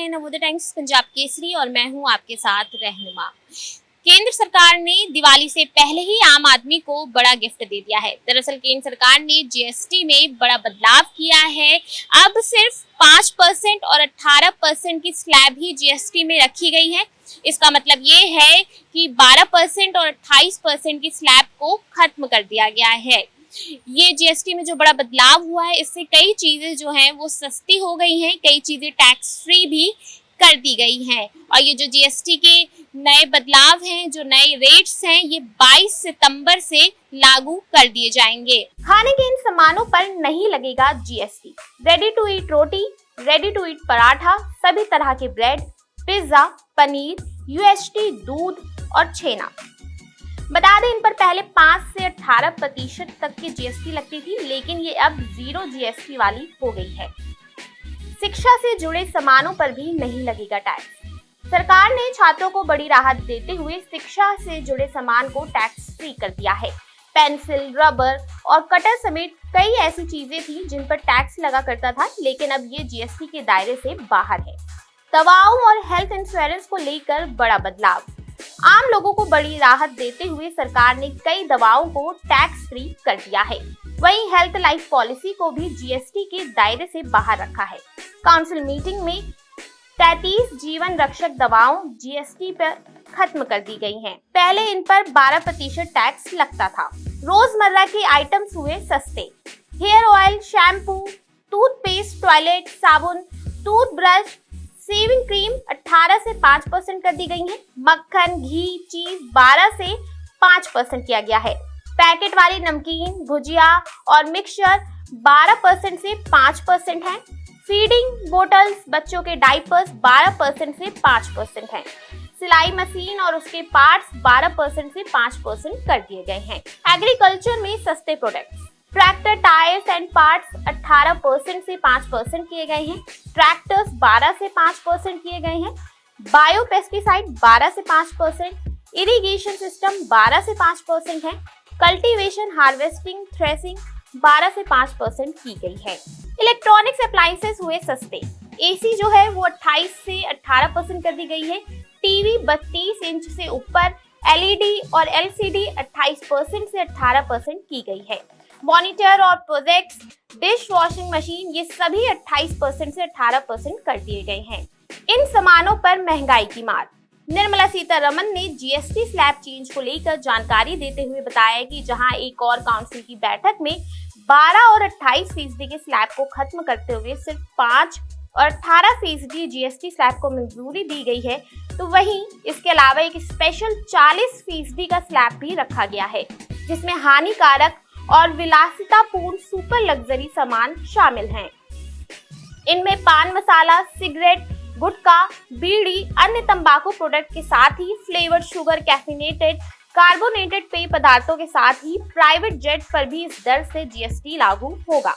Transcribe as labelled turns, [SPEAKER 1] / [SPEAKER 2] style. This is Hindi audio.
[SPEAKER 1] हैं नवोदय टाइम्स पंजाब केसरी और मैं हूं आपके साथ रहनुमा। केंद्र सरकार ने दिवाली से पहले ही आम आदमी को बड़ा गिफ्ट दे दिया है। दरअसल केंद्र सरकार ने जीएसटी में बड़ा बदलाव किया है। अब सिर्फ 5% और 18% की स्लैब ही जीएसटी में रखी गई है। इसका मतलब ये है कि 12% और 28% की स्लैब को खत्म कर दिया गया है। ये जीएसटी में जो बड़ा बदलाव हुआ है, इससे कई चीजें जो हैं वो सस्ती हो गई हैं, कई चीजें टैक्स फ्री भी कर दी गई हैं। और ये जो जीएसटी के नए बदलाव हैं, जो नए रेट्स हैं, ये 22 सितंबर से लागू कर दिए जाएंगे।
[SPEAKER 2] खाने के इन सामानों पर नहीं लगेगा जीएसटी। रेडी टू ईट रोटी, रेडी टू ईट पराठा, सभी तरह के ब्रेड, पिज्जा, पनीर, यूएसटी, दूध और छेना। बता दें, इन पर पहले 5 से 18% तक की जीएसटी लगती थी, लेकिन ये अब 0 जीएसटी वाली हो गई है। शिक्षा से जुड़े सामानों पर भी नहीं लगेगा टैक्स। सरकार ने छात्रों को बड़ी राहत देते हुए शिक्षा से जुड़े सामान को टैक्स फ्री कर दिया है। पेंसिल, रबर और कटर समेत कई ऐसी चीजें थी जिन पर टैक्स लगा करता था, लेकिन अब ये जीएसटी के दायरे से बाहर है। दवाओं और हेल्थ इंश्योरेंस को लेकर बड़ा बदलाव। आम लोगों को बड़ी राहत देते हुए सरकार ने कई दवाओं को टैक्स फ्री कर दिया है। वहीं हेल्थ लाइफ पॉलिसी को भी जीएसटी के दायरे से बाहर रखा है। काउंसिल मीटिंग में 33 जीवन रक्षक दवाओं जीएसटी पर खत्म कर दी गई हैं। पहले इन पर 12% टैक्स लगता था। रोजमर्रा के आइटम्स हुए सस्ते। Hair oil, shampoo, toothpaste, toilet साबुन, टूथब्रश, शेविंग क्रीम 18 से 5% कर दी गई है। मक्खन, घी, चीज 12 से 5% किया गया है। पैकेट वाली नमकीन, भुजिया और मिक्सचर 12% से 5% है। फीडिंग बोटल्स, बच्चों के डाइपर्स 12% से 5% हैं। सिलाई मशीन और उसके पार्ट्स 12% से 5% कर दिए गए हैं। एग्रीकल्चर में सस्ते products, tractor tyres and parts 18% से 5% किए गए हैं। ट्रैक्टर्स 12 से 5% किए गए हैं। बायो पेस्टिसाइड 12 से 5%, इरिगेशन सिस्टम 12 से 5% है। कल्टीवेशन, हार्वेस्टिंग, थ्रेसिंग 12 से 5% की गई है। इलेक्ट्रॉनिक्स अप्लायंसेस हुए सस्ते। एसी जो है वो 28 से 18% कर दी गई है। टीवी 32 इंच से ऊपर, एलईडी और एलसीडी 28% से 18% की गई है। मॉनिटर और प्रोजेक्ट्स, डिश वॉशिंग मशीन, ये सभी 28% से 18% कर दिए गए हैं। इन सामानों पर महंगाई की मार। निर्मला सीतारमण ने जीएसटी स्लैब चेंज को लेकर जानकारी देते हुए बताया कि जहां एक और काउंसिल की बैठक में 12 और 28% के स्लैब को खत्म करते हुए सिर्फ 5 और 18% जीएसटी स्लैब को मंजूरी दी गई है, तो वहीं इसके अलावा एक स्पेशल 40% का स्लैब भी रखा गया है, जिसमें हानिकारक और विलासितापूर्ण सुपर लग्जरी सामान शामिल हैं। इनमें पान मसाला, सिगरेट, गुटखा, बीड़ी, अन्य तंबाकू प्रोडक्ट के साथ ही फ्लेवर्ड शुगर, कैफिनेटेड, कार्बोनेटेड पेय पदार्थों के साथ ही प्राइवेट जेट पर भी इस दर से जीएसटी लागू होगा।